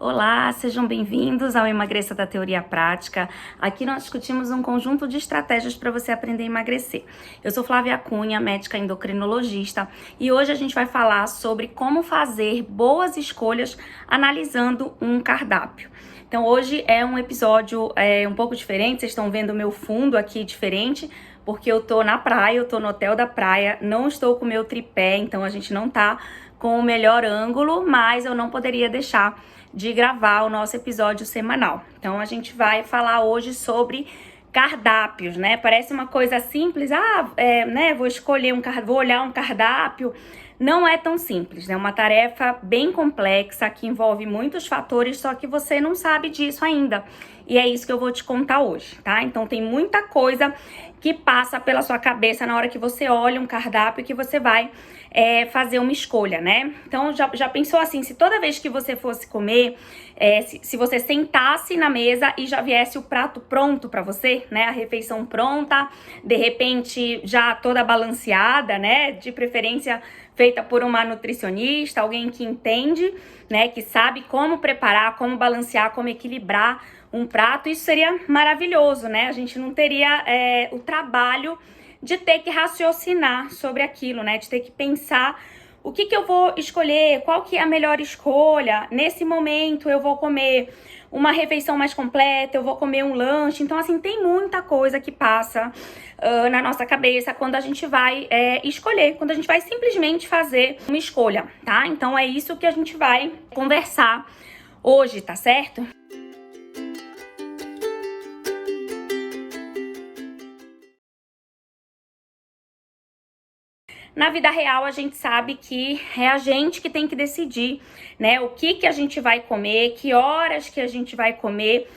Olá, sejam bem-vindos ao Emagreça da Teoria Prática. Aqui nós discutimos um conjunto de estratégias para você aprender a emagrecer. Eu sou Flávia Cunha, médica endocrinologista, e hoje a gente vai falar sobre como fazer boas escolhas analisando um cardápio. Então hoje é um episódio um pouco diferente, vocês estão vendo o meu fundo aqui diferente, porque eu tô na praia, eu tô no hotel da praia, não estou com o meu tripé, então a gente não tá com o melhor ângulo, mas eu não poderia deixar de gravar o nosso episódio semanal. Então a gente vai falar hoje sobre cardápios, né? Parece uma coisa simples, vou olhar um cardápio. Não é tão simples, é uma tarefa bem complexa que envolve muitos fatores, só que você não sabe disso ainda. E é isso que eu vou te contar hoje, tá? Então tem muita coisa que passa pela sua cabeça na hora que você olha um cardápio que você vai fazer uma escolha, né? Então já pensou assim, se toda vez que você fosse comer, se você sentasse na mesa e já viesse o prato pronto pra você, né? A refeição pronta, de repente já toda balanceada, né? De preferência feita por uma nutricionista, alguém que entende, né? Que sabe como preparar, como balancear, como equilibrar um prato. Isso seria maravilhoso, né? A gente não teria o trabalho de ter que raciocinar sobre aquilo, né? De ter que pensar o que eu vou escolher, qual que é a melhor escolha. Nesse momento eu vou comer uma refeição mais completa, eu vou comer um lanche. Então, assim, tem muita coisa que passa na nossa cabeça quando a gente vai escolher, quando a gente vai simplesmente fazer uma escolha, tá? Então, é isso que a gente vai conversar hoje, tá certo? Na vida real, a gente sabe que é a gente que tem que decidir, né? O que a gente vai comer, que horas que a gente vai comer,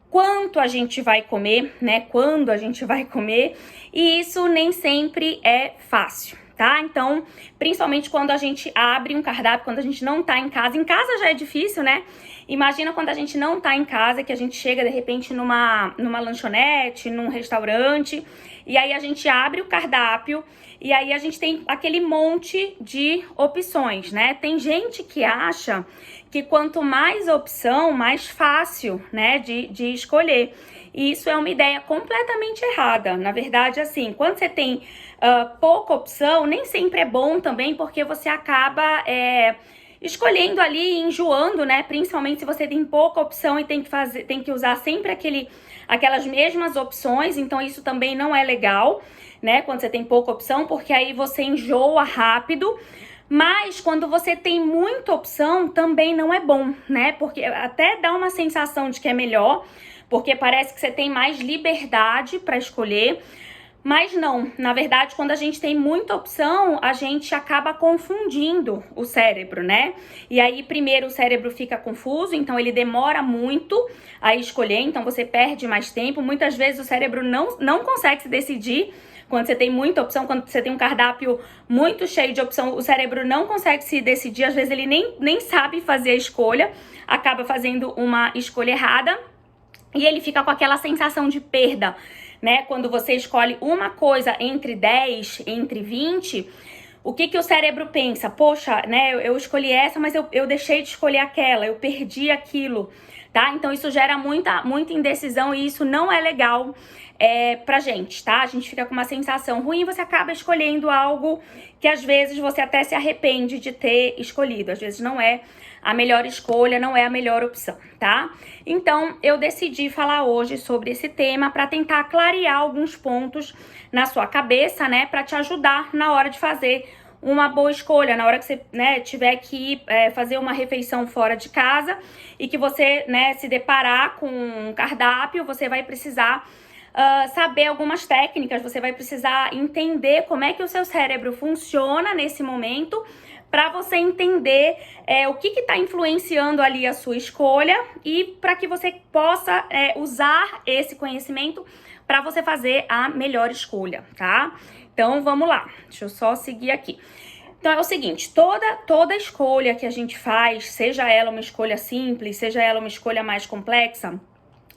quanto a gente vai comer, né? Quando a gente vai comer. E isso nem sempre é fácil, tá? Então, principalmente quando a gente abre um cardápio, quando a gente não tá em casa. Em casa já é difícil, né? Imagina quando a gente não tá em casa, que a gente chega de repente numa lanchonete, num restaurante, e aí a gente abre o cardápio e aí a gente tem aquele monte de opções, né? Tem gente que acha que quanto mais opção, mais fácil, né, de escolher. E isso é uma ideia completamente errada. Na verdade, assim, quando você tem pouca opção, nem sempre é bom também, porque você acaba escolhendo ali, enjoando, né? Principalmente se você tem pouca opção e tem que usar sempre aquelas mesmas opções. Então isso também não é legal, né? Quando você tem pouca opção, porque aí você enjoa rápido. Mas quando você tem muita opção, também não é bom, né? Porque até dá uma sensação de que é melhor, porque parece que você tem mais liberdade para escolher. Mas não, na verdade, quando a gente tem muita opção, a gente acaba confundindo o cérebro, né? E aí, primeiro, o cérebro fica confuso, então ele demora muito a escolher, então você perde mais tempo. Muitas vezes o cérebro não consegue se decidir. Quando você tem muita opção, quando você tem um cardápio muito cheio de opção, o cérebro não consegue se decidir. Às vezes ele nem sabe fazer a escolha, acaba fazendo uma escolha errada e ele fica com aquela sensação de perda, né? Quando você escolhe uma coisa entre 10, entre 20, o que o cérebro pensa? Poxa, né, eu escolhi essa, mas eu deixei de escolher aquela, eu perdi aquilo, tá? Então isso gera muita indecisão e isso não é legal pra gente, tá? A gente fica com uma sensação ruim e você acaba escolhendo algo que às vezes você até se arrepende de ter escolhido. Às vezes não é a melhor escolha, não é a melhor opção, tá? Então, eu decidi falar hoje sobre esse tema para tentar clarear alguns pontos na sua cabeça, né? Para te ajudar na hora de fazer uma boa escolha, na hora que você, né, tiver que fazer uma refeição fora de casa e que você, né, se deparar com um cardápio, você vai precisar saber algumas técnicas, você vai precisar entender como é que o seu cérebro funciona nesse momento, para você entender o que está influenciando ali a sua escolha e para que você possa usar esse conhecimento para você fazer a melhor escolha, tá? Então, vamos lá. Deixa eu só seguir aqui. Então, é o seguinte, toda escolha que a gente faz, seja ela uma escolha simples, seja ela uma escolha mais complexa,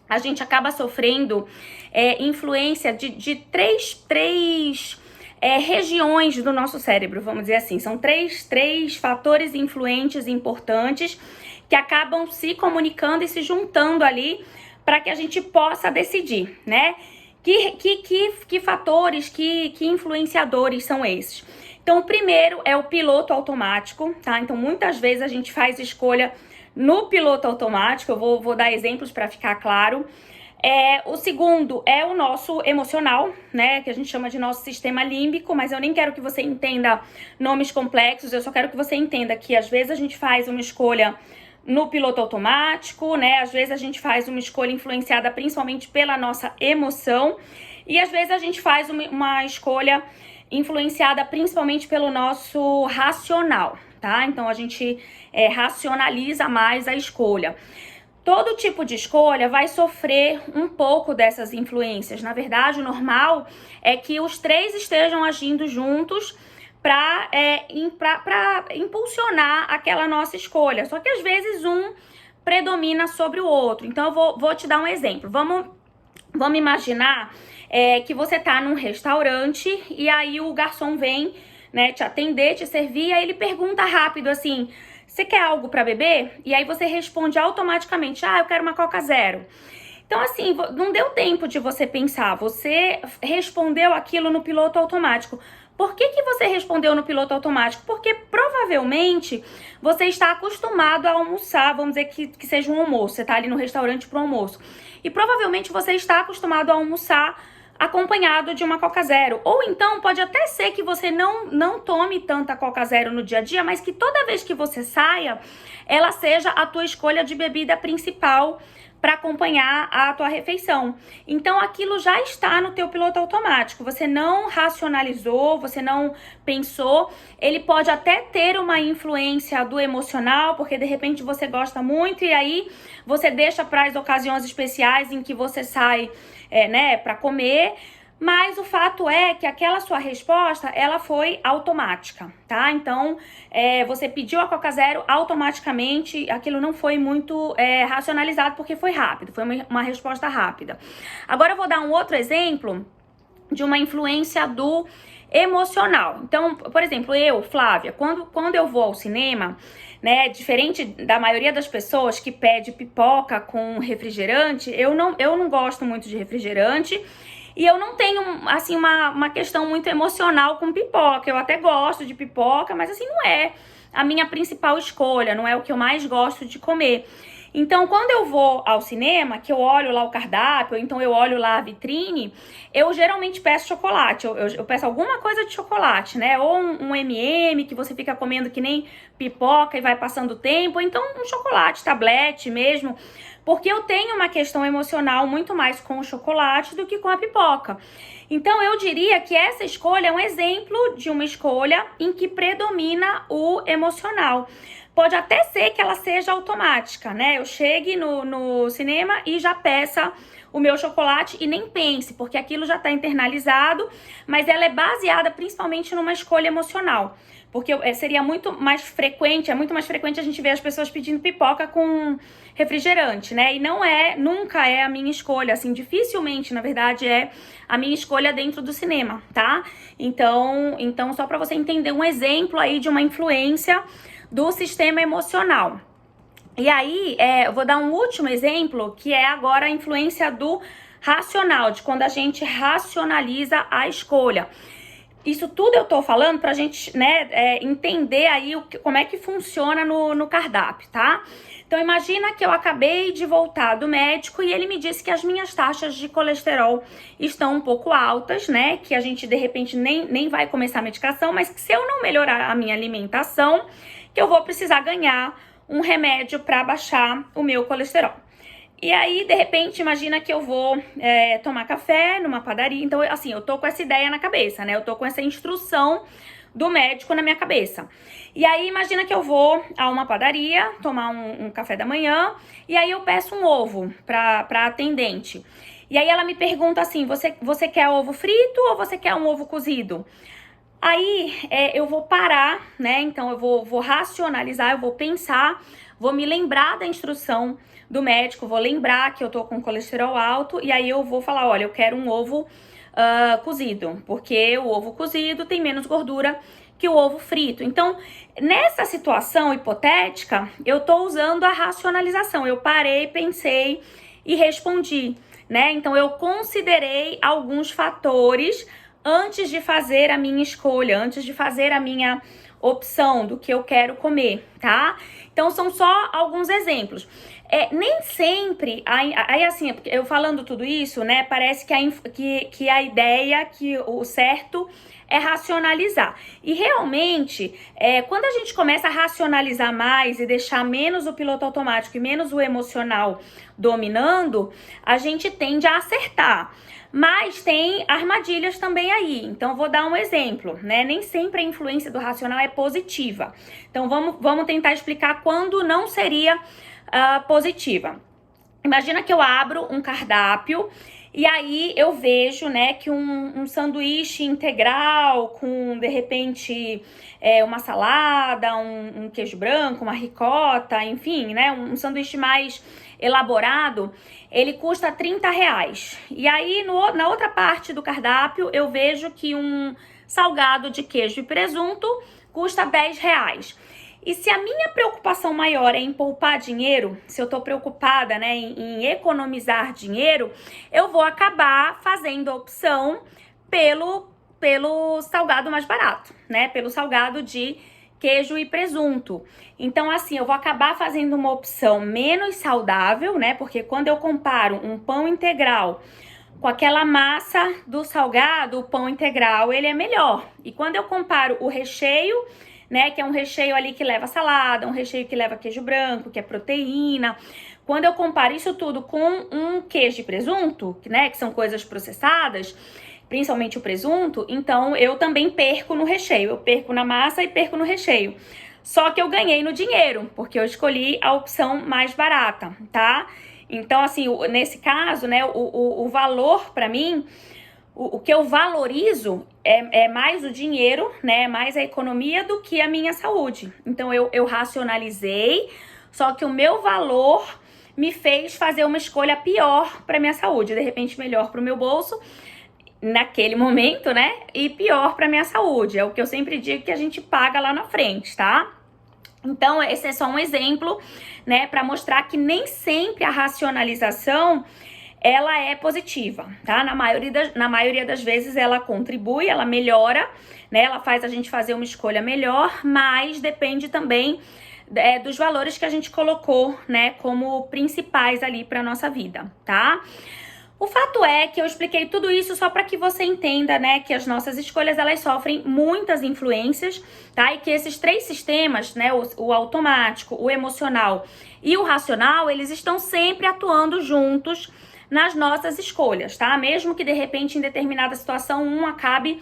a gente acaba sofrendo influência de três regiões do nosso cérebro, vamos dizer assim. São três fatores influentes importantes que acabam se comunicando e se juntando ali para que a gente possa decidir, né? Que fatores, que influenciadores são esses? Então, o primeiro é o piloto automático, tá? Então, muitas vezes a gente faz escolha no piloto automático, eu vou dar exemplos para ficar claro. O segundo é o nosso emocional, né, que a gente chama de nosso sistema límbico, mas eu nem quero que você entenda nomes complexos, eu só quero que você entenda que às vezes a gente faz uma escolha no piloto automático, né, às vezes a gente faz uma escolha influenciada principalmente pela nossa emoção, e às vezes a gente faz uma escolha influenciada principalmente pelo nosso racional, tá? Então a gente racionaliza mais a escolha. Todo tipo de escolha vai sofrer um pouco dessas influências. Na verdade, o normal é que os três estejam agindo juntos para impulsionar aquela nossa escolha. Só que às vezes um predomina sobre o outro. Então, eu vou te dar um exemplo. Vamos imaginar que você tá num restaurante e aí o garçom vem, né, te atender, te servir, e aí ele pergunta rápido assim: você quer algo para beber? E aí você responde automaticamente: eu quero uma Coca Zero. Então, assim, não deu tempo de você pensar, você respondeu aquilo no piloto automático. Por que você respondeu no piloto automático? Porque provavelmente você está acostumado a almoçar, vamos dizer que seja um almoço, você está ali no restaurante para o almoço. E provavelmente você está acostumado a almoçar acompanhado de uma Coca Zero. Ou então pode até ser que você não tome tanta Coca Zero no dia a dia, mas que toda vez que você saia, ela seja a tua escolha de bebida principal para acompanhar a tua refeição. Então aquilo já está no teu piloto automático. Você não racionalizou, você não pensou. Ele pode até ter uma influência do emocional, porque de repente você gosta muito e aí você deixa para as ocasiões especiais em que você sai, para comer. Mas o fato é que aquela sua resposta, ela foi automática, tá? Então, você pediu a Coca Zero automaticamente, aquilo não foi muito racionalizado porque foi rápido, foi uma resposta rápida. Agora eu vou dar um outro exemplo de uma influência do emocional. Então, por exemplo, eu, Flávia, quando eu vou ao cinema, né, diferente da maioria das pessoas que pede pipoca com refrigerante, eu não gosto muito de refrigerante. E eu não tenho, assim, uma questão muito emocional com pipoca. Eu até gosto de pipoca, mas, assim, não é a minha principal escolha, não é o que eu mais gosto de comer. Então, quando eu vou ao cinema, que eu olho lá o cardápio, ou então eu olho lá a vitrine, eu geralmente peço chocolate. Eu peço alguma coisa de chocolate, né? Ou um M&M que você fica comendo que nem pipoca e vai passando o tempo, ou então um chocolate, tablete mesmo, porque eu tenho uma questão emocional muito mais com o chocolate do que com a pipoca. Então, eu diria que essa escolha é um exemplo de uma escolha em que predomina o emocional. Pode até ser que ela seja automática, né? Eu chegue no cinema e já peça o meu chocolate e nem pense, porque aquilo já está internalizado, mas ela é baseada principalmente numa escolha emocional. Porque seria muito mais frequente, é muito mais frequente a gente ver as pessoas pedindo pipoca com refrigerante, né? E nunca é a minha escolha, assim, dificilmente, na verdade, é a minha escolha dentro do cinema, tá? Então só para você entender um exemplo aí de uma influência do sistema emocional. E aí, eu vou dar um último exemplo, que é agora a influência do racional, de quando a gente racionaliza a escolha. Isso tudo eu tô falando pra gente, né, entender aí como é que funciona no cardápio, tá? Então, imagina que eu acabei de voltar do médico e ele me disse que as minhas taxas de colesterol estão um pouco altas, né? Que a gente, de repente, nem vai começar a medicação, mas que se eu não melhorar a minha alimentação, que eu vou precisar ganhar um remédio para baixar o meu colesterol. E aí, de repente, imagina que eu vou tomar café numa padaria. Então, assim, eu tô com essa ideia na cabeça, né? Eu tô com essa instrução do médico na minha cabeça. E aí, imagina que eu vou a uma padaria tomar um café da manhã e aí eu peço um ovo pra atendente. E aí ela me pergunta assim, você quer ovo frito ou você quer um ovo cozido? Aí eu vou parar, né? Então eu vou racionalizar, eu vou pensar, vou me lembrar da instrução do médico, vou lembrar que eu tô com colesterol alto e aí eu vou falar, olha, eu quero um ovo cozido, porque o ovo cozido tem menos gordura que o ovo frito. Então, nessa situação hipotética, eu tô usando a racionalização. Eu parei, pensei e respondi, né? Então, eu considerei alguns fatores antes de fazer a minha escolha, antes de fazer a minha opção do que eu quero comer, tá? Então, são só alguns exemplos. Nem sempre, aí assim, eu falando tudo isso, né, parece que a ideia, que o certo é racionalizar. E realmente, quando a gente começa a racionalizar mais e deixar menos o piloto automático e menos o emocional dominando, a gente tende a acertar. Mas tem armadilhas também aí. Então, vou dar um exemplo, né? Nem sempre a influência do racional é positiva. Então, vamos tentar explicar quando não seria positiva. Imagina que eu abro um cardápio e aí eu vejo, né, que um sanduíche integral com, de repente, uma salada, um queijo branco, uma ricota, enfim, né, um sanduíche mais elaborado, ele custa R$30. E aí, na outra parte do cardápio, eu vejo que um salgado de queijo e presunto custa R$10. E se a minha preocupação maior é em poupar dinheiro, se eu tô preocupada, né, em economizar dinheiro, eu vou acabar fazendo a opção pelo salgado mais barato, né, pelo salgado de queijo e presunto. Então, assim, eu vou acabar fazendo uma opção menos saudável, né, porque quando eu comparo um pão integral com aquela massa do salgado, o pão integral, ele é melhor. E quando eu comparo o recheio, né, que é um recheio ali que leva salada, um recheio que leva queijo branco, que é proteína. Quando eu comparo isso tudo com um queijo e presunto, né, que são coisas processadas, principalmente o presunto, então eu também perco no recheio. Eu perco na massa e perco no recheio. Só que eu ganhei no dinheiro, porque eu escolhi a opção mais barata, tá? Então, assim, nesse caso, né, o valor para mim, o que eu valorizo é mais o dinheiro, né? Mais a economia do que a minha saúde. Então, eu racionalizei, só que o meu valor me fez fazer uma escolha pior para minha saúde. De repente, melhor para o meu bolso naquele momento, né? E pior para minha saúde. É o que eu sempre digo que a gente paga lá na frente, tá? Então, esse é só um exemplo, né? Para mostrar que nem sempre a racionalização ela é positiva, tá? Na maioria das vezes ela contribui, ela melhora, né? Ela faz a gente fazer uma escolha melhor, mas depende também dos valores que a gente colocou, né, como principais ali para nossa vida, tá? O fato é que eu expliquei tudo isso só para que você entenda, né, que as nossas escolhas elas sofrem muitas influências, tá? E que esses três sistemas, né, o automático, o emocional e o racional, eles estão sempre atuando juntos nas nossas escolhas, tá? Mesmo que de repente em determinada situação um acabe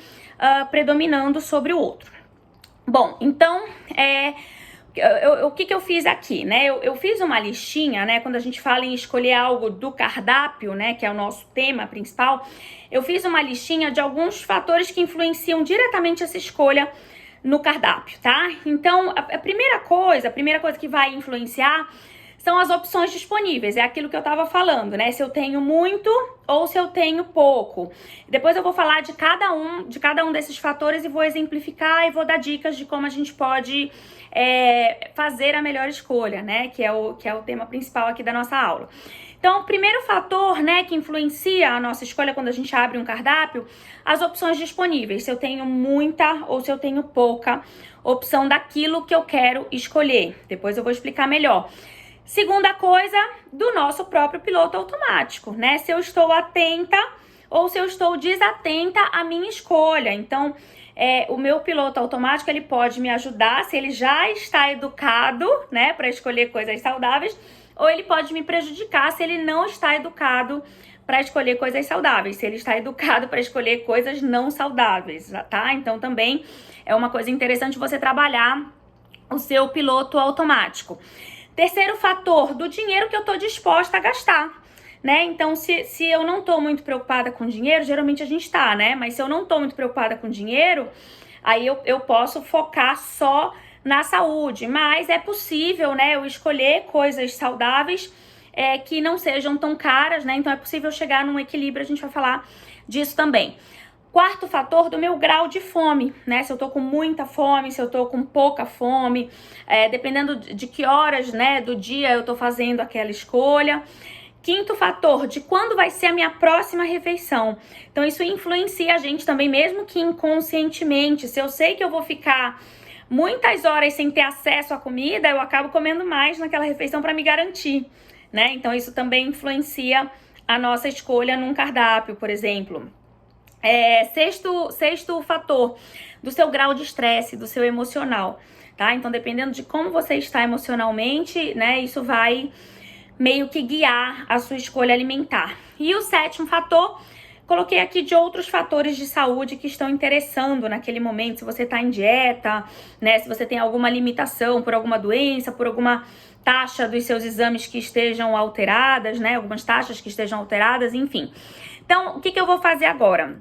predominando sobre o outro. Bom, então, o que eu fiz aqui, né? Eu fiz uma listinha, né? Quando a gente fala em escolher algo do cardápio, né? Que é o nosso tema principal, eu fiz uma listinha de alguns fatores que influenciam diretamente essa escolha no cardápio, tá? Então, a primeira coisa que vai influenciar são as opções disponíveis, é aquilo que eu tava falando, né? Se eu tenho muito ou se eu tenho pouco. Depois eu vou falar de cada um desses fatores e vou exemplificar e vou dar dicas de como a gente pode fazer a melhor escolha, né? Que é o tema principal aqui da nossa aula. Então, o primeiro fator, né, que influencia a nossa escolha quando a gente abre um cardápio, as opções disponíveis. Se eu tenho muita ou se eu tenho pouca opção daquilo que eu quero escolher. Depois eu vou explicar melhor. Segunda coisa, do nosso próprio piloto automático, né? Se eu estou atenta ou se eu estou desatenta à minha escolha. Então, o meu piloto automático, ele pode me ajudar se ele já está educado, né, para escolher coisas saudáveis, ou ele pode me prejudicar se ele não está educado para escolher coisas saudáveis, se ele está educado para escolher coisas não saudáveis, tá? Então, também é uma coisa interessante você trabalhar o seu piloto automático. Terceiro fator, do dinheiro que eu tô disposta a gastar, né? Então, se eu não tô muito preocupada com dinheiro, geralmente a gente tá, né? Mas se eu não tô muito preocupada com dinheiro, aí eu posso focar só na saúde. Mas é possível, né, eu escolher coisas saudáveis que não sejam tão caras, né? Então, é possível chegar num equilíbrio, a gente vai falar disso também. Quarto fator do meu grau de fome, né? Se eu tô com muita fome, se eu tô com pouca fome, dependendo de que horas, né, do dia eu tô fazendo aquela escolha. Quinto fator, de quando vai ser a minha próxima refeição. Então isso influencia a gente também, mesmo que inconscientemente. Se eu sei que eu vou ficar muitas horas sem ter acesso à comida, eu acabo comendo mais naquela refeição para me garantir, né? Então isso também influencia a nossa escolha num cardápio, por exemplo. Sexto fator, do seu grau de estresse, do seu emocional, tá? Então dependendo de como você está emocionalmente, né, isso vai meio que guiar a sua escolha alimentar. E o sétimo fator, coloquei aqui de outros fatores de saúde que estão interessando naquele momento, se você está em dieta, né, se você tem alguma limitação por alguma doença, por alguma taxa dos seus exames que estejam alteradas, né, algumas taxas que estejam alteradas, enfim. Então, o que eu vou fazer agora?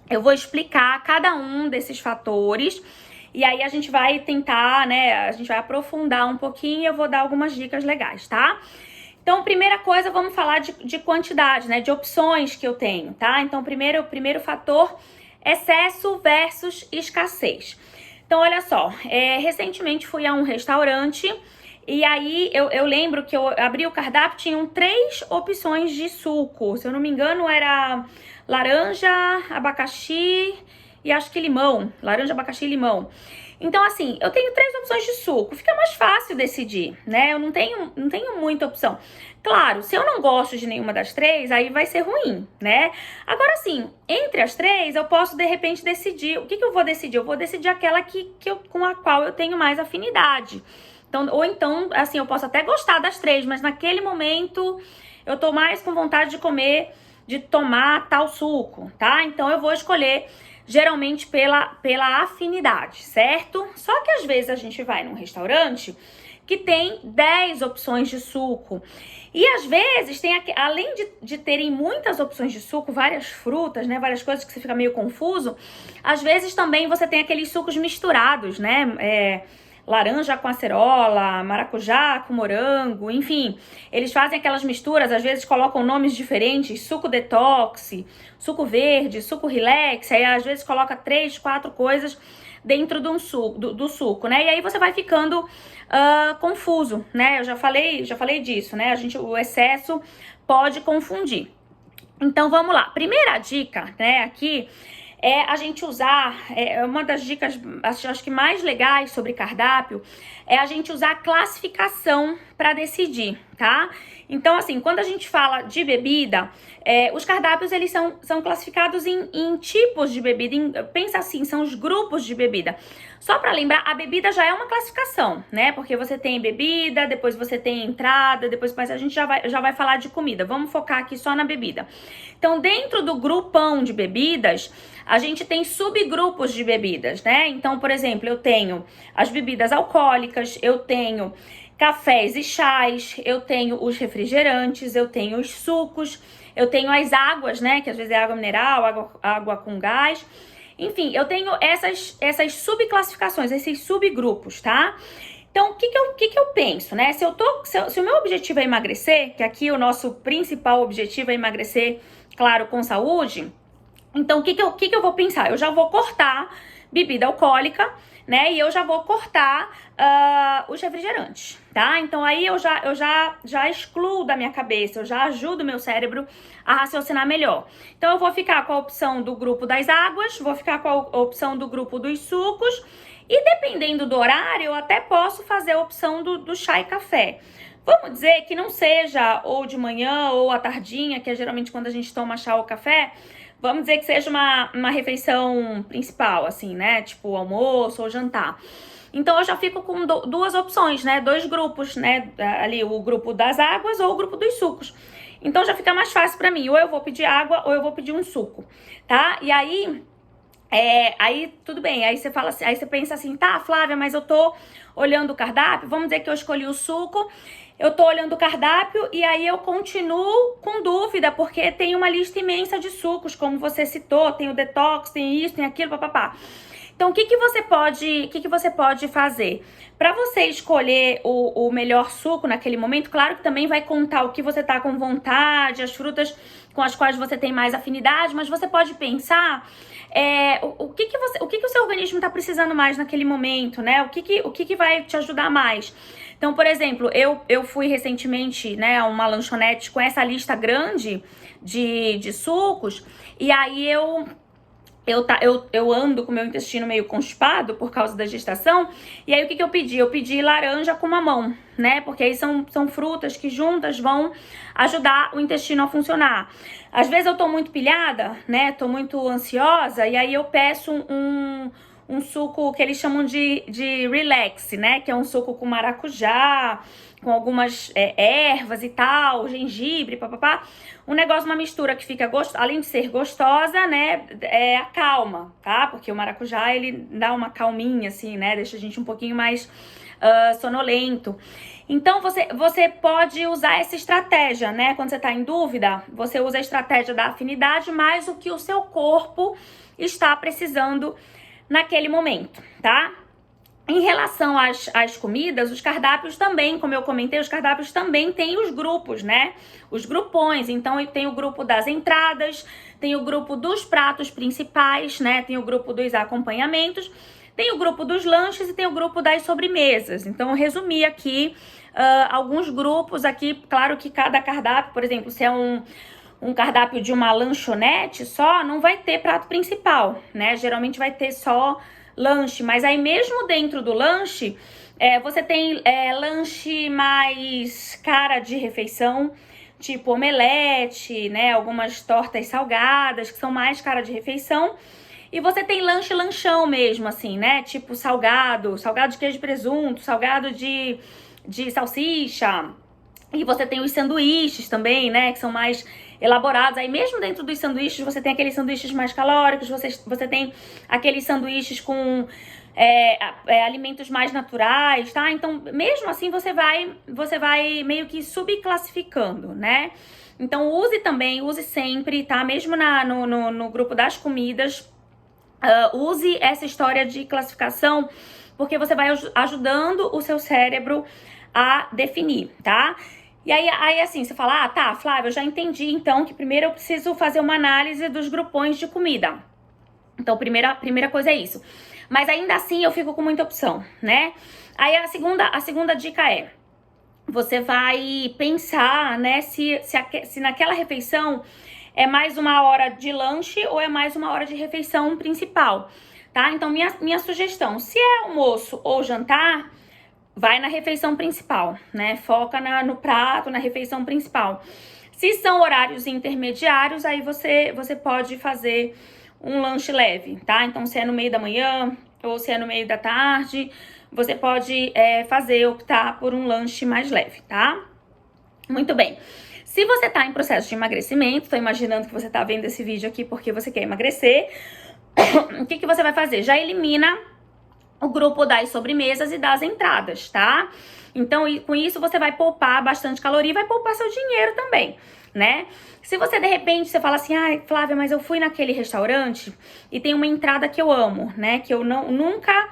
Eu vou explicar cada um desses fatores e aí a gente vai tentar, né, a gente vai aprofundar um pouquinho e eu vou dar algumas dicas legais, tá? Então, primeira coisa, vamos falar de quantidade, né? De opções que eu tenho, tá? Então, primeiro fator, excesso versus escassez. Então, olha só, recentemente fui a um restaurante e aí eu lembro que eu abri o cardápio, tinham 3 opções de suco. Se eu não me engano, era laranja, abacaxi e acho que limão. Laranja, abacaxi e limão. Então, assim, eu tenho 3 opções de suco, fica mais fácil decidir, né? Eu não tenho muita opção. Claro, se eu não gosto de nenhuma das 3, aí vai ser ruim, né? Agora, assim, entre as 3, eu posso, de repente, decidir. O que eu vou decidir? Eu vou decidir aquela com a qual eu tenho mais afinidade. Então, ou então, assim, eu posso até gostar das 3, mas naquele momento eu tô mais com vontade de comer, de tomar tal suco, tá? Então, eu vou escolher geralmente pela afinidade, certo? Só que às vezes a gente vai num restaurante que tem 10 opções de suco. E às vezes tem, além de terem muitas opções de suco, várias frutas, né? Várias coisas que você fica meio confuso, às vezes também você tem aqueles sucos misturados, né? Laranja com acerola, maracujá com morango, enfim. Eles fazem aquelas misturas, às vezes colocam nomes diferentes, suco detox, suco verde, suco relax, aí às vezes coloca 3, 4 coisas dentro de do suco, né? E aí você vai ficando confuso, né? Eu já falei disso, né? O excesso pode confundir. Então vamos lá. Primeira dica, né, aqui é a gente usar, uma das dicas, acho que mais legais sobre cardápio, é a gente usar a classificação para decidir, tá? Então, assim, quando a gente fala de bebida, os cardápios, eles são classificados em tipos de bebida, pensa assim, são os grupos de bebida. Só para lembrar, a bebida já é uma classificação, né? Porque você tem bebida, depois você tem entrada, mas a gente já vai falar de comida. Vamos focar aqui só na bebida. Então, dentro do grupão de bebidas, a gente tem subgrupos de bebidas, né? Então, por exemplo, eu tenho as bebidas alcoólicas, eu tenho cafés e chás, eu tenho os refrigerantes, eu tenho os sucos, eu tenho as águas, né? Que às vezes é água mineral, água com gás. Enfim, eu tenho essas subclassificações, esses subgrupos, tá? Então, o que eu penso, né? Se o meu objetivo é emagrecer, que aqui o nosso principal objetivo é emagrecer, claro, com saúde, então o que eu vou pensar? Eu já vou cortar bebida alcoólica, né? E eu já vou cortar os refrigerantes, tá? Então aí eu já excluo da minha cabeça, eu já ajudo o meu cérebro a raciocinar melhor. Então eu vou ficar com a opção do grupo das águas, vou ficar com a opção do grupo dos sucos e dependendo do horário eu até posso fazer a opção do chá e café. Vamos dizer que não seja ou de manhã ou à tardinha, que é geralmente quando a gente toma chá ou café. Vamos dizer que seja uma refeição principal, assim, né? Tipo almoço ou jantar. Então, eu já fico com 2 opções, né? 2 grupos, né? Ali, o grupo das águas ou o grupo dos sucos. Então, já fica mais fácil pra mim. Ou eu vou pedir água ou eu vou pedir um suco, tá? E aí, tudo bem. Aí você fala assim, aí você pensa assim, tá, Flávia, mas eu tô olhando o cardápio. Vamos dizer que eu escolhi o suco. Eu tô olhando o cardápio e aí eu continuo com dúvida, porque tem uma lista imensa de sucos, como você citou, tem o detox, tem isso, tem aquilo, papapá. Então, o que você pode fazer? Para você escolher o melhor suco naquele momento, claro que também vai contar o que você tá com vontade, as frutas com as quais você tem mais afinidade, mas você pode pensar o que o seu organismo tá precisando mais naquele momento, né? O que vai te ajudar mais? Então, por exemplo, eu fui recentemente, né, a uma lanchonete com essa lista grande de sucos, e aí eu ando com o meu intestino meio constipado por causa da gestação, e aí o que eu pedi? Eu pedi laranja com mamão, né? Porque aí são frutas que juntas vão ajudar o intestino a funcionar. Às vezes eu tô muito pilhada, né? Tô muito ansiosa, e aí eu peço um suco que eles chamam de relax, né? Que é um suco com maracujá, com algumas ervas e tal, gengibre, papapá. Um negócio, uma mistura que fica, além de ser gostosa, né? Acalma, tá? Porque o maracujá, ele dá uma calminha, assim, né? Deixa a gente um pouquinho mais sonolento. Então, você pode usar essa estratégia, né? Quando você tá em dúvida, você usa a estratégia da afinidade mais o que o seu corpo está precisando naquele momento, tá? Em relação às comidas, os cardápios também, como eu comentei, os cardápios também têm os grupos, né? Os grupões. Então, tem o grupo das entradas, tem o grupo dos pratos principais, né? Tem o grupo dos acompanhamentos, tem o grupo dos lanches e tem o grupo das sobremesas. Então, eu resumi aqui alguns grupos aqui. Claro que cada cardápio, por exemplo, se é um cardápio de uma lanchonete só, não vai ter prato principal, né? Geralmente vai ter só lanche, mas aí mesmo dentro do lanche, você tem lanche mais cara de refeição, tipo omelete, né? Algumas tortas salgadas que são mais cara de refeição. E você tem lanchão mesmo, assim, né? Tipo salgado de queijo e presunto, salgado de salsicha. E você tem os sanduíches também, né? Que são mais elaborados. Aí mesmo dentro dos sanduíches, você tem aqueles sanduíches mais calóricos, você tem aqueles sanduíches com alimentos mais naturais, tá? Então, mesmo assim, você vai meio que subclassificando, né? Então, use sempre, tá? Mesmo no grupo das comidas, use essa história de classificação, porque você vai ajudando o seu cérebro a definir, tá? E aí assim, você fala, tá, Flávia, eu já entendi, então, que primeiro eu preciso fazer uma análise dos grupões de comida. Então, primeira coisa é isso. Mas ainda assim, eu fico com muita opção, né? Aí a segunda dica é, você vai pensar, né, se naquela refeição é mais uma hora de lanche ou é mais uma hora de refeição principal, tá? Então, minha sugestão, se é almoço ou jantar, vai na refeição principal, né? Foca no prato, na refeição principal. Se são horários intermediários, aí você pode fazer um lanche leve, tá? Então, se é no meio da manhã ou se é no meio da tarde, você pode optar por um lanche mais leve, tá? Muito bem. Se você tá em processo de emagrecimento, tô imaginando que você tá vendo esse vídeo aqui porque você quer emagrecer, o que você vai fazer? Já elimina o grupo das sobremesas e das entradas, tá? Então, com isso, você vai poupar bastante caloria e vai poupar seu dinheiro também, né? Se você, de repente, você fala assim, ai, Flávia, mas eu fui naquele restaurante e tem uma entrada que eu amo, né? Que eu nunca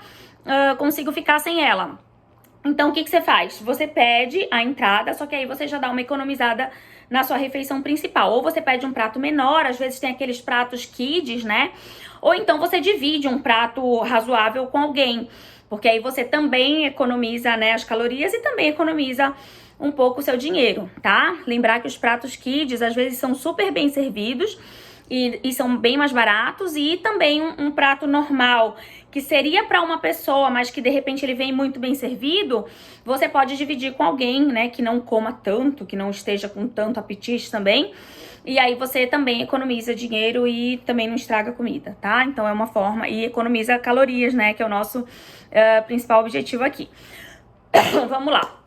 consigo ficar sem ela. Então, o que você faz? Você pede a entrada, só que aí você já dá uma economizada na sua refeição principal. Ou você pede um prato menor, às vezes tem aqueles pratos kids, né? Ou então você divide um prato razoável com alguém, porque aí você também economiza, né, as calorias e também economiza um pouco o seu dinheiro, tá? Lembrar que os pratos kids às vezes são super bem servidos e são bem mais baratos, e também um prato normal que seria para uma pessoa, mas que de repente ele vem muito bem servido, você pode dividir com alguém, né, que não coma tanto, que não esteja com tanto apetite também. E aí você também economiza dinheiro e também não estraga a comida, tá? Então é uma forma, e economiza calorias, né, que é o nosso principal objetivo aqui. Vamos lá.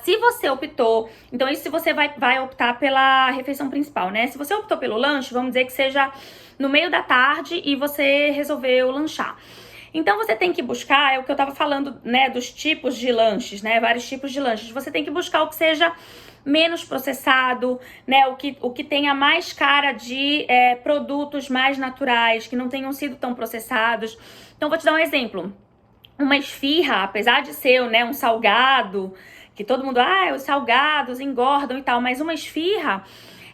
Se você optou, então isso se você vai optar pela refeição principal, né? Se você optou pelo lanche, vamos dizer que seja no meio da tarde e você resolveu lanchar. Então você tem que buscar, é o que eu tava falando, né, dos tipos de lanches, né? Vários tipos de lanches. Você tem que buscar o que seja menos processado, né? O que tenha mais cara de produtos mais naturais, que não tenham sido tão processados. Então, vou te dar um exemplo. Uma esfirra, apesar de ser, né, um salgado, que todo mundo, os salgados engordam e tal, mas uma esfirra,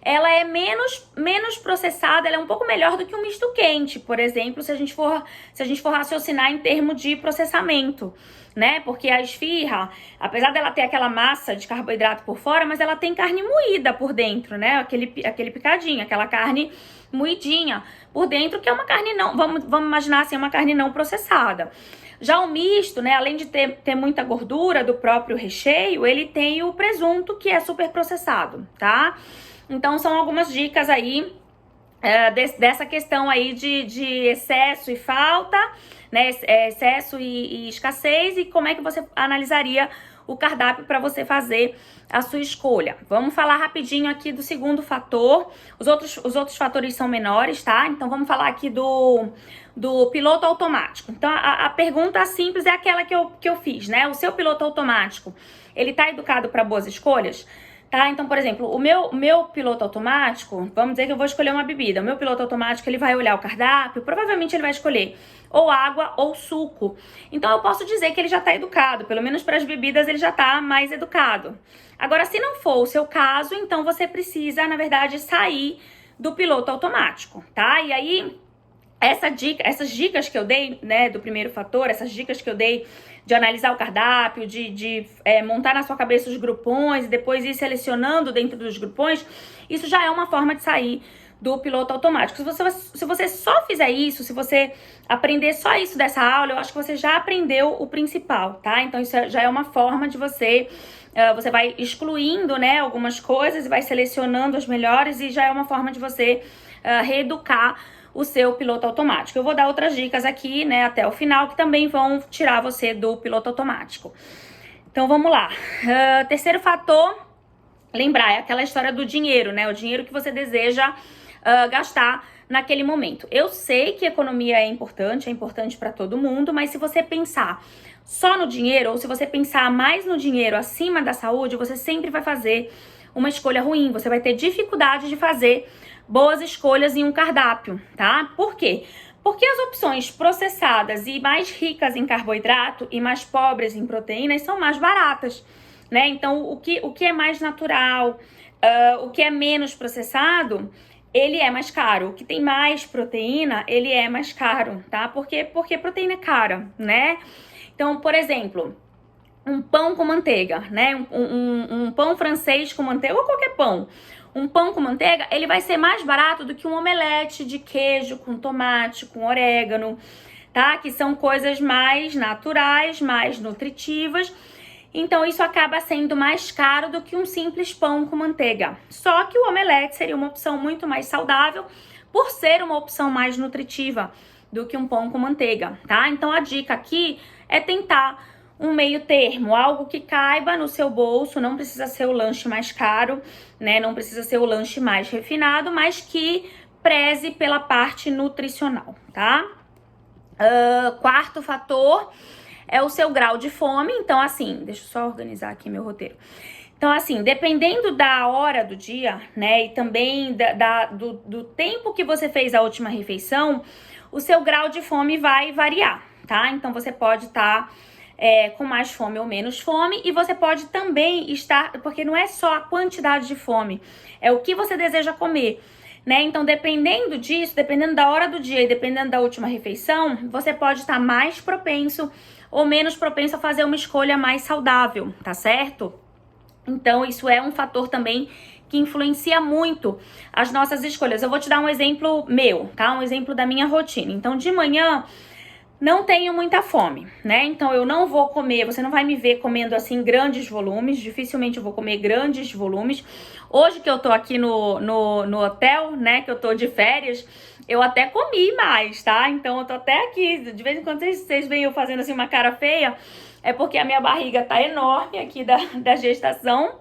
ela é menos processada, ela é um pouco melhor do que um misto quente, por exemplo, se a gente for raciocinar em termos de processamento, né? Porque a esfirra, apesar dela ter aquela massa de carboidrato por fora, mas ela tem carne moída por dentro, né? Aquele picadinho, aquela carne moidinha por dentro, que é uma carne não, vamos imaginar assim, uma carne não processada. Já o misto, né, além de ter muita gordura do próprio recheio, ele tem o presunto, que é super processado, tá? Então, são algumas dicas aí dessa questão aí de excesso e falta, né, excesso e escassez, e como é que você analisaria o cardápio para você fazer a sua escolha. Vamos falar rapidinho aqui do segundo fator. Os outros fatores são menores, tá? Então, vamos falar aqui do piloto automático. Então, a pergunta simples é aquela que eu fiz, né? O seu piloto automático, ele tá educado para boas escolhas? Tá? Então, por exemplo, o meu piloto automático, vamos dizer que eu vou escolher uma bebida. O meu piloto automático, ele vai olhar o cardápio, provavelmente ele vai escolher ou água ou suco. Então, eu posso dizer que ele já tá educado, pelo menos para as bebidas ele já tá mais educado. Agora, se não for o seu caso, então você precisa, na verdade, sair do piloto automático, tá? E aí, essas dicas que eu dei, né, do primeiro fator, essas dicas que eu dei de analisar o cardápio, de montar na sua cabeça os grupões e depois ir selecionando dentro dos grupões, isso já é uma forma de sair do piloto automático. Se você só fizer isso, se você aprender só isso dessa aula, eu acho que você já aprendeu o principal, tá? Então, isso já é uma forma de você vai excluindo, né, algumas coisas e vai selecionando as melhores, e já é uma forma de você reeducar o seu piloto automático. Eu vou dar outras dicas aqui, né, até o final, que também vão tirar você do piloto automático. Então, vamos lá. Terceiro fator, lembrar, é aquela história do dinheiro, né? O dinheiro que você deseja gastar naquele momento. Eu sei que economia é importante para todo mundo, mas se você pensar só no dinheiro, ou se você pensar mais no dinheiro acima da saúde, você sempre vai fazer uma escolha ruim. Você vai ter dificuldade de fazer boas escolhas em um cardápio, tá? Por quê? Porque as opções processadas e mais ricas em carboidrato e mais pobres em proteínas são mais baratas, né? Então, o que é mais natural, o que é menos processado, ele é mais caro. O que tem mais proteína, ele é mais caro, tá? Porque proteína é cara, né? Então, por exemplo, um pão com manteiga, né? Um pão francês com manteiga, ou qualquer pão. Um pão com manteiga, ele vai ser mais barato do que um omelete de queijo com tomate, com orégano, tá? Que são coisas mais naturais, mais nutritivas. Então, isso acaba sendo mais caro do que um simples pão com manteiga. Só que o omelete seria uma opção muito mais saudável, por ser uma opção mais nutritiva do que um pão com manteiga, tá? Então, a dica aqui é tentar um meio termo, algo que caiba no seu bolso, não precisa ser o lanche mais caro, né? Não precisa ser o lanche mais refinado, mas que preze pela parte nutricional, tá? Quarto fator é o seu grau de fome. Então, assim, deixa eu só organizar aqui meu roteiro. Então, assim, dependendo da hora do dia, né, e também do tempo que você fez a última refeição, o seu grau de fome vai variar, tá? Então, você pode estar com mais fome ou menos fome, e você pode também estar, porque não é só a quantidade de fome, é o que você deseja comer, né? Então, dependendo disso, dependendo da hora do dia e dependendo da última refeição, você pode estar mais propenso ou menos propenso a fazer uma escolha mais saudável, tá certo? Então, isso é um fator também que influencia muito as nossas escolhas. Eu vou te dar um exemplo meu, tá? Um exemplo da minha rotina. Então, de manhã, não tenho muita fome, né? Então, eu não vou comer, você não vai me ver comendo, assim, grandes volumes. Dificilmente eu vou comer grandes volumes. Hoje que eu tô aqui no hotel, né, que eu tô de férias, eu até comi mais, tá? Então, eu tô até aqui, de vez em quando vocês veem eu fazendo, assim, uma cara feia, é porque a minha barriga tá enorme aqui da gestação.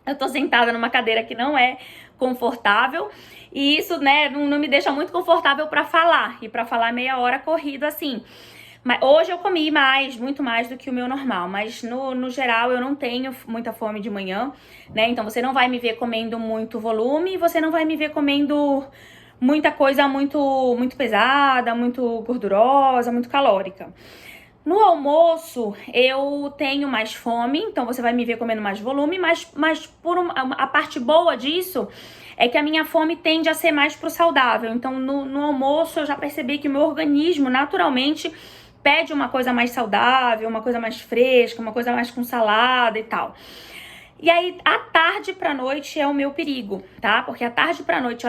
Eu tô sentada numa cadeira que não é confortável, e isso, né, não me deixa muito confortável para falar, e para falar meia hora corrido assim. Mas hoje eu comi mais, muito mais do que o meu normal, mas no geral eu não tenho muita fome de manhã, né? Então você não vai me ver comendo muito volume e você não vai me ver comendo muita coisa muito pesada, muito gordurosa, muito calórica. No almoço, eu tenho mais fome, então você vai me ver comendo mais volume, mas a parte boa disso é que a minha fome tende a ser mais pro saudável. Então, no almoço, eu já percebi que o meu organismo, naturalmente, pede uma coisa mais saudável, uma coisa mais fresca, uma coisa mais com salada e tal. E aí, à tarde pra noite é o meu perigo, tá? Porque à tarde pra noite,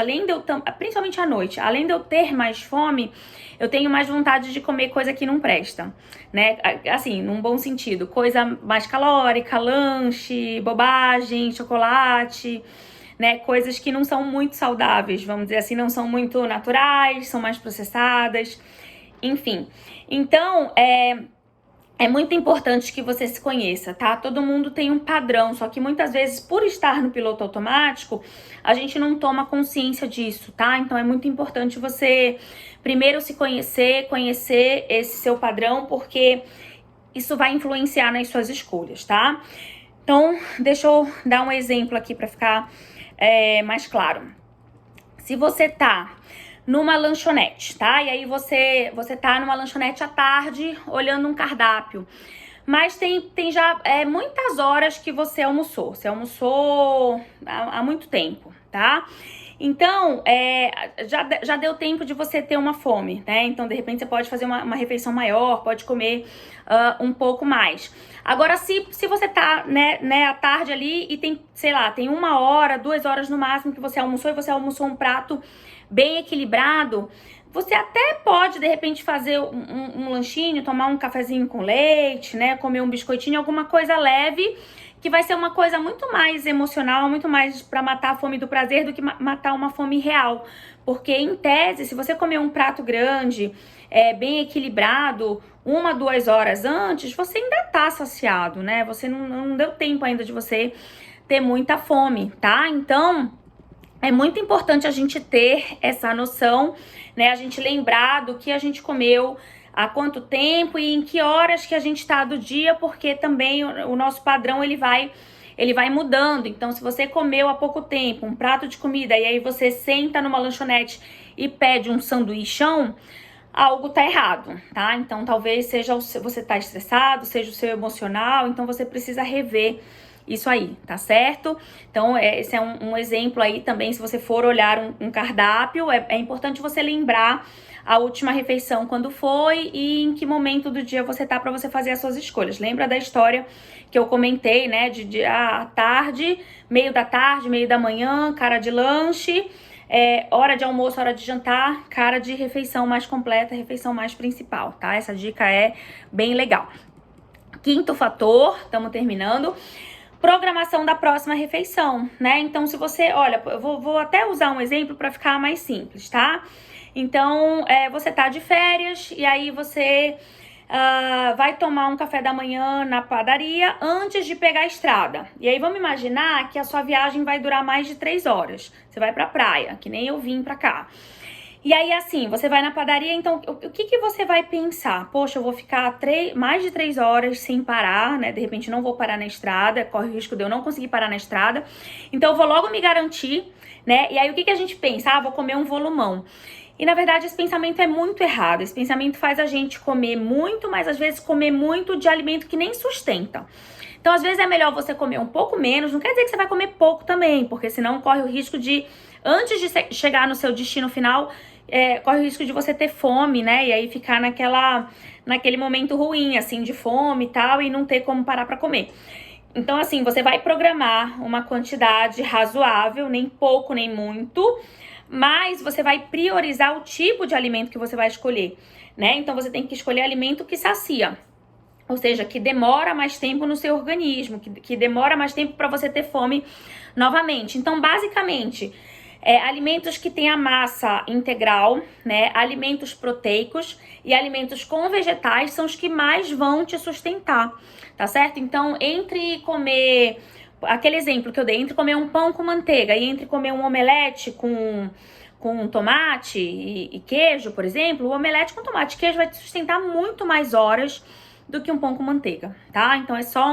principalmente à noite, além de eu ter mais fome, eu tenho mais vontade de comer coisa que não presta, né? Assim, num bom sentido, coisa mais calórica, lanche, bobagem, chocolate, né? Coisas que não são muito saudáveis, vamos dizer assim, não são muito naturais, são mais processadas, enfim. Então, é muito importante que você se conheça, tá? Todo mundo tem um padrão, só que muitas vezes, por estar no piloto automático, a gente não toma consciência disso, tá? Então é muito importante você primeiro se conhecer esse seu padrão, porque isso vai influenciar nas suas escolhas, tá? Então, deixa eu dar um exemplo aqui para ficar mais claro. Se você tá numa lanchonete, tá? E aí você tá numa lanchonete à tarde olhando um cardápio. Mas tem já muitas horas que você almoçou. Você almoçou há muito tempo, tá? Então, já deu tempo de você ter uma fome, né? Então, de repente, você pode fazer uma refeição maior, pode comer um pouco mais. Agora, se você tá, né, à tarde ali e tem, sei lá, tem 1 hora, 2 horas no máximo que você almoçou e você almoçou um prato bem equilibrado, você até pode, de repente, fazer um lanchinho, tomar um cafezinho com leite, né? Comer um biscoitinho, alguma coisa leve, que vai ser uma coisa muito mais emocional, muito mais para matar a fome do prazer do que matar uma fome real. Porque, em tese, se você comer um prato grande, bem equilibrado, 1, 2 horas antes, você ainda tá saciado, né? Você não deu tempo ainda de você ter muita fome, tá? Então, é muito importante a gente ter essa noção, né? A gente lembrar do que a gente comeu, há quanto tempo e em que horas que a gente tá do dia, porque também o nosso padrão ele vai mudando. Então, se você comeu há pouco tempo um prato de comida e aí você senta numa lanchonete e pede um sanduichão, algo tá errado, tá? Então, talvez seja você tá estressado, seja o seu emocional, então você precisa rever isso aí, tá certo? Então, esse é um exemplo aí também, se você for olhar um cardápio, é importante você lembrar a última refeição quando foi e em que momento do dia você tá para você fazer as suas escolhas. Lembra da história que eu comentei, né, de tarde, meio da tarde, meio da manhã, cara de lanche, hora de almoço, hora de jantar, cara de refeição mais completa, refeição mais principal, tá? Essa dica é bem legal. Quinto fator, estamos terminando. Programação da próxima refeição, né? Então, se você, olha, eu vou até usar um exemplo para ficar mais simples, tá? Então, você tá de férias e aí você vai tomar um café da manhã na padaria antes de pegar a estrada. E aí, vamos imaginar que a sua viagem vai durar mais de 3 horas. Você vai pra praia, que nem eu vim pra cá. E aí, assim, você vai na padaria, então, o que você vai pensar? Poxa, eu vou ficar mais de 3 horas sem parar, né? De repente, não vou parar na estrada, corre o risco de eu não conseguir parar na estrada. Então, eu vou logo me garantir, né? E aí, o que a gente pensa? Vou comer um volumão. E, na verdade, esse pensamento é muito errado. Esse pensamento faz a gente comer muito, mas, às vezes, comer muito de alimento que nem sustenta. Então, às vezes, é melhor você comer um pouco menos. Não quer dizer que você vai comer pouco também, porque senão corre o risco de, antes de chegar no seu destino final, corre o risco de você ter fome, né? E aí ficar naquele momento ruim, assim, de fome e tal, e não ter como parar pra comer. Então, assim, você vai programar uma quantidade razoável, nem pouco, nem muito, mas você vai priorizar o tipo de alimento que você vai escolher, né? Então, você tem que escolher alimento que sacia. Ou seja, que demora mais tempo no seu organismo, que demora mais tempo para você ter fome novamente. Então, basicamente, alimentos que têm a massa integral, né? Alimentos proteicos e alimentos com vegetais são os que mais vão te sustentar, tá certo? Então, entre comer, aquele exemplo que eu dei, entre comer um pão com manteiga e entre comer um omelete com com tomate e queijo, por exemplo, o omelete com tomate e queijo vai te sustentar muito mais horas do que um pão com manteiga, tá? Então é só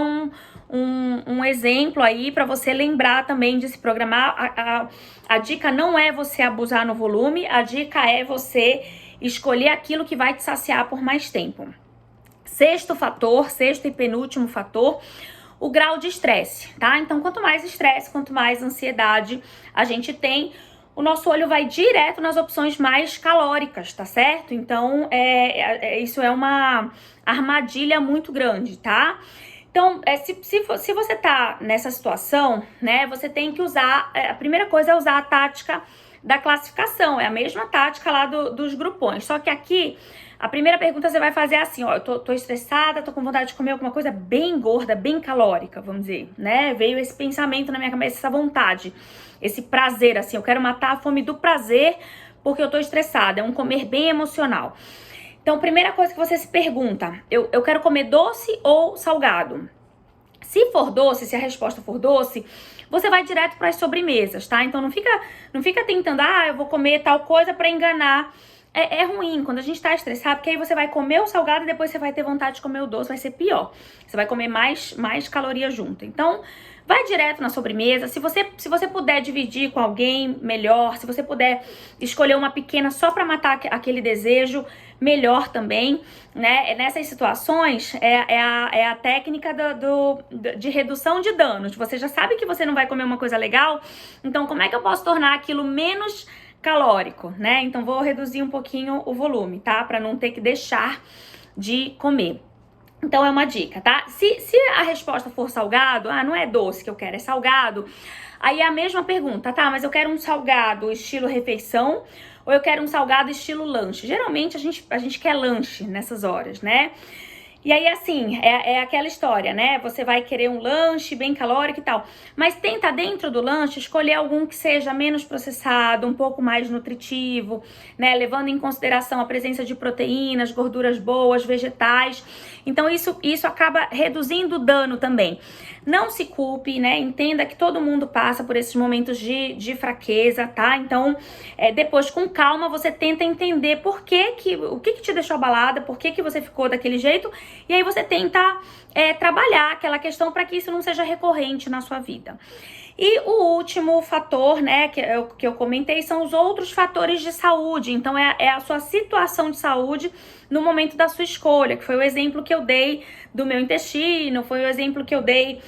um exemplo aí para você lembrar também de se programar. A dica não é você abusar no volume, a dica é você escolher aquilo que vai te saciar por mais tempo. Sexto e penúltimo fator, o grau de estresse, tá? Então, quanto mais estresse, quanto mais ansiedade a gente tem, o nosso olho vai direto nas opções mais calóricas, tá certo? Então, isso é uma armadilha muito grande, tá? Então, se você tá nessa situação, né, você tem que usar, a primeira coisa é usar a tática da classificação, é a mesma tática lá dos grupões, só que aqui a primeira pergunta você vai fazer assim, ó, eu tô estressada, tô com vontade de comer alguma coisa bem gorda, bem calórica, vamos dizer, né? Veio esse pensamento na minha cabeça, essa vontade, esse prazer, assim, eu quero matar a fome do prazer porque eu tô estressada, é um comer bem emocional. Então, primeira coisa que você se pergunta, eu quero comer doce ou salgado? Se for doce, se a resposta for doce, você vai direto para as sobremesas, tá? Então não fica tentando, eu vou comer tal coisa para enganar. É ruim quando a gente tá estressado, porque aí você vai comer o salgado e depois você vai ter vontade de comer o doce, vai ser pior. Você vai comer mais calorias junto. Então, vai direto na sobremesa. Se você puder dividir com alguém, melhor. Se você puder escolher uma pequena só para matar aquele desejo, melhor também, né? Nessas situações, é a técnica de redução de danos. Você já sabe que você não vai comer uma coisa legal, então como é que eu posso tornar aquilo menos calórico, né? Então vou reduzir um pouquinho o volume, tá? Para não ter que deixar de comer. Então é uma dica, tá? Se a resposta for salgado, não é doce que eu quero, é salgado, aí é a mesma pergunta, tá? Mas eu quero um salgado estilo refeição ou eu quero um salgado estilo lanche? Geralmente a gente quer lanche nessas horas, né? E aí, assim, é aquela história, né? Você vai querer um lanche bem calórico e tal. Mas tenta dentro do lanche escolher algum que seja menos processado, um pouco mais nutritivo, né? Levando em consideração a presença de proteínas, gorduras boas, vegetais. Então, isso acaba reduzindo o dano também. Não se culpe, né? Entenda que todo mundo passa por esses momentos de fraqueza, tá? Então, depois, com calma, você tenta entender o que te deixou abalada, por que você ficou daquele jeito. E aí você tenta trabalhar aquela questão para que isso não seja recorrente na sua vida. E o último fator, né, que eu comentei, são os outros fatores de saúde. Então, é a sua situação de saúde no momento da sua escolha, que foi o exemplo que eu dei do meu intestino, foi o exemplo que eu dei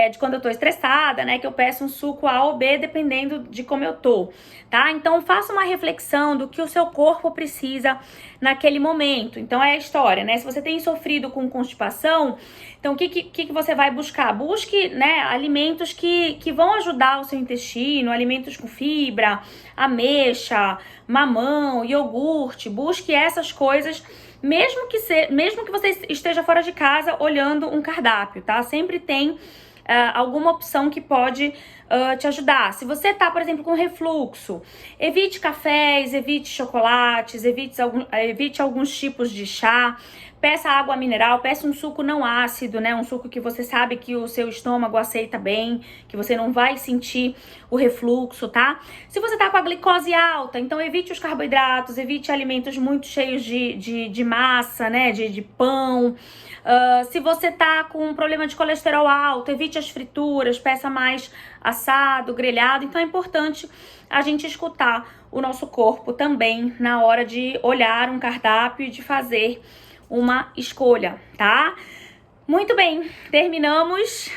de quando eu tô estressada, né, que eu peço um suco A ou B, dependendo de como eu tô, tá? Então, faça uma reflexão do que o seu corpo precisa naquele momento. Então, é a história, né? Se você tem sofrido com constipação, então, o que você vai buscar? Busque, né, alimentos que vão ajudar o seu intestino, alimentos com fibra, ameixa, mamão, iogurte. Busque essas coisas, mesmo que você esteja fora de casa olhando um cardápio, tá? Sempre tem alguma opção que pode te ajudar. Se você tá, por exemplo, com refluxo, evite cafés, evite chocolates, evite alguns tipos de chá, peça água mineral, peça um suco não ácido, né? Um suco que você sabe que o seu estômago aceita bem, que você não vai sentir o refluxo, tá? Se você tá com a glicose alta, então evite os carboidratos, evite alimentos muito cheios de massa, né? De pão. Se você tá com um problema de colesterol alto, evite as frituras, peça mais assado, grelhado. Então é importante a gente escutar o nosso corpo também na hora de olhar um cardápio e de fazer uma escolha, tá? Muito bem, terminamos.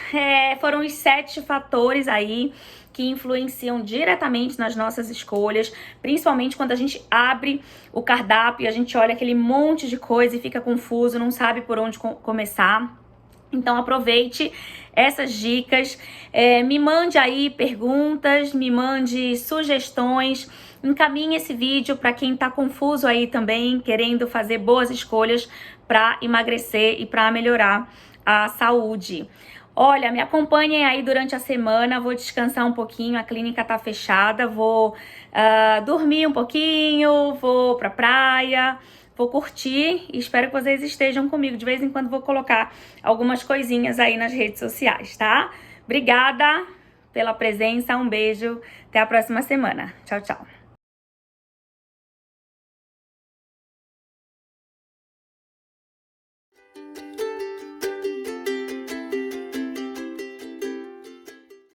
Foram os 7 fatores aí que influenciam diretamente nas nossas escolhas, principalmente quando a gente abre o cardápio e a gente olha aquele monte de coisa e fica confuso, não sabe por onde começar. Então aproveite essas dicas, me mande aí perguntas, me mande sugestões, encaminhe esse vídeo para quem tá confuso aí também, querendo fazer boas escolhas para emagrecer e para melhorar a saúde. Olha, me acompanhem aí durante a semana, vou descansar um pouquinho, a clínica tá fechada, vou dormir um pouquinho, vou pra praia, vou curtir e espero que vocês estejam comigo. De vez em quando vou colocar algumas coisinhas aí nas redes sociais, tá? Obrigada pela presença, um beijo, até a próxima semana. Tchau, tchau.